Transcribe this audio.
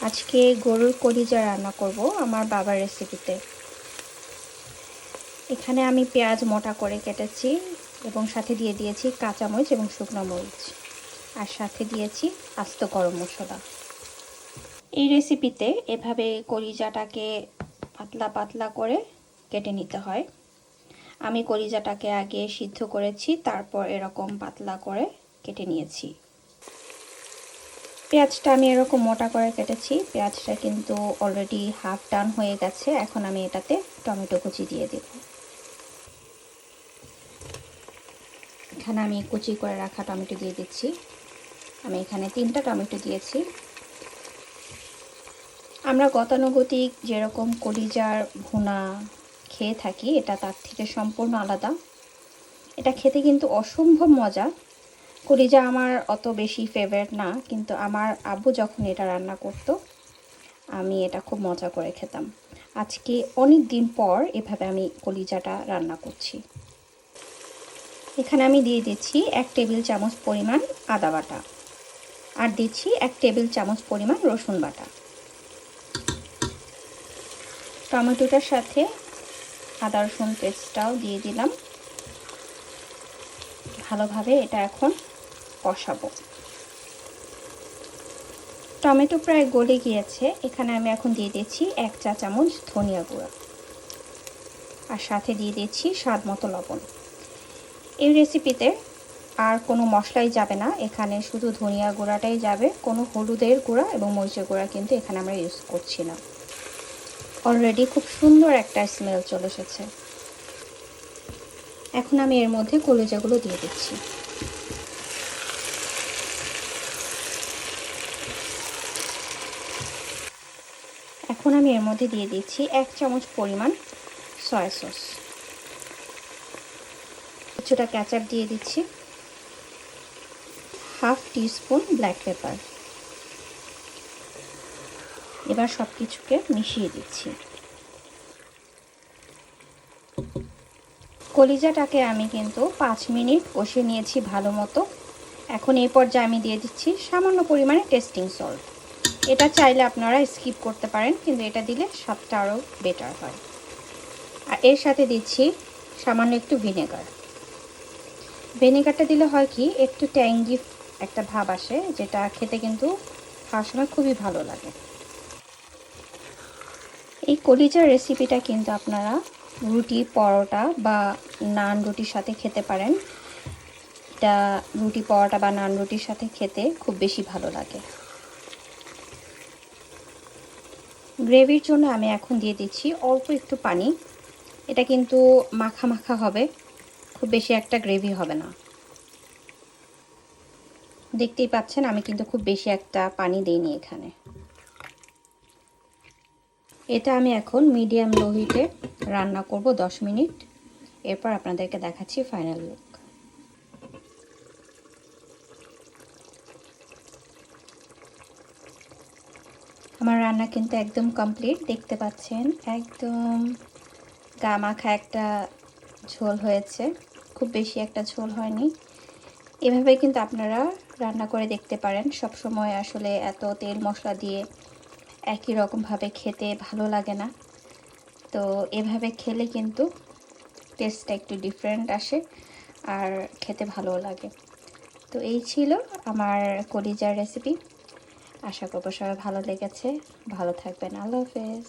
আজকে গরুর কলিজা রান্না করব আমার বাবার রেসিপিতে। এখানে আমি পেঁয়াজ মোটা করে কেটেছি এবং সাথে দিয়ে দিয়েছি কাঁচামরিচ এবং শুকনো মরিচ, আর সাথে দিয়েছি আস্ত গরম মশলা। এই রেসিপিতে এভাবে কলিজাটাকে পাতলা পাতলা করে কেটে নিতে হয়। আমি কলিজাটাকে আগে সিদ্ধ করেছি, তারপর এরকম পাতলা করে কেটে নিয়েছি। পেঁয়াজটা আমি এরকম মোটা করে কেটেছি। পেঁয়াজটা কিন্তু অলরেডি হাফ ডান হয়ে গেছে। এখন আমি এটাতে টমেটো কুচি দিয়ে দেব। এখানে আমি কুচি করে রাখা টমেটো দিয়ে দিচ্ছি। আমি এখানে 3টা টমেটো দিয়েছি। আমরা গতানুগতিক যেরকম কলিজার ভুনা খেয়ে থাকি, এটা তার থেকে সম্পূর্ণ আলাদা। এটা খেতে কিন্তু অসম্ভব মজা। কলিজা আমার অত বেশি ফেভারিট না, কিন্তু আমার আব্বু যখন এটা রান্না করতো আমি এটা খুব মজা করে খেতাম। আজকে অনেক দিন পর এভাবে আমি কলিজাটা রান্না করছি। এখানে আমি দিয়ে দিচ্ছি 1 টেবিল চামচ পরিমাণ আদা বাটা, আর দিচ্ছি 1 টেবিল চামচ পরিমাণ রসুন বাটা। টমেটোটার সাথে আদা রসুন পেস্টটাও দিয়ে দিলাম। ভালোভাবে এটা এখন কষাবো। টমেটো প্রায় গলে গিয়েছে। এখানে আমি এখন দিয়ে দিচ্ছি 1 চা চামচ ধনিয়া গুঁড়া, আর সাথে দিয়ে দিচ্ছি স্বাদ মতো লবণ। এই রেসিপিতে আর কোনো মশলাই যাবে না, এখানে শুধু ধনিয়া গুঁড়াটাই যাবে। কোনো হলুদের গুঁড়া এবং মরিচের গুঁড়া কিন্তু এখানে আমরা ইউজ করছি না। অলরেডি খুব সুন্দর একটা স্মেল চলে এসেছে। এখন আমি এর মধ্যে কলিজাগুলো দিয়ে দিচ্ছি। এখন আমি এর মধ্যে দিয়ে দিচ্ছি 1 চামচ পরিমাণ সয়া সস, কিছুটা কেচাপ দিয়ে দিচ্ছি, হাফ টিস্পুন ব্ল্যাক পেপার। এবার সব কিছুকে মিশিয়ে দিচ্ছি। কলিজাটাকে আমি কিন্তু 5 মিনিট কষিয়ে নিয়েছি ভালো মতো। এখন এই পর্যায়ে আমি দিয়ে দিচ্ছি সামান্য পরিমাণে টেস্টিং সল্ট। এটা চাইলে আপনারা স্কিপ করতে পারেন, কিন্তু এটা দিলে স্বাদটা আরও বেটার হয়। আর এর সাথে দিচ্ছি সামান্য একটু ভিনেগার। ভিনেগারটা দিলে হয় কি, একটু ট্যাঙ্গি একটা ভাব আসে, যেটা খেতে কিন্তু খাওয়ার সময় খুবই ভালো লাগে। এই কলিজার রেসিপিটা কিন্তু আপনারা রুটি, পরোটা বা নান রুটির সাথে খেতে পারেন। এটা রুটি, পরোটা বা নান রুটির সাথে খেতে খুব বেশি ভালো লাগে। গ্রেভির জন্য আমি এখন দিয়ে দিচ্ছি অল্প একটু পানি। এটা কিন্তু মাখা মাখা হবে, খুব বেশি একটা গ্রেভি হবে না। দেখতেই পাচ্ছেন আমি কিন্তু খুব বেশি একটা পানি দিইনি এখানে। এটা আমি এখন মিডিয়াম লো হিটে রান্না করব 10 মিনিট। এরপর আপনাদেরকে দেখাচ্ছি ফাইনাল লুক। আমার রান্না কিন্তু একদম কমপ্লিট, দেখতে পাচ্ছেন একদম গা মাখা একটা ঝোল হয়েছে, খুব বেশি একটা ঝোল হয়নি। এভাবে কিন্তু আপনারা রান্না করে দেখতে পারেন। সব সময় আসলে এত তেল মশলা দিয়ে একই রকমভাবে খেতে ভালো লাগে না, তো এভাবে খেলে কিন্তু টেস্টটা একটু ডিফারেন্ট আসে আর খেতে ভালো লাগে। তো এই ছিল আমার কলিজার রেসিপি। আশা করব সবাই ভালো লেগেছে। ভালো থাকবেন। আল্লাহ হাফেজ।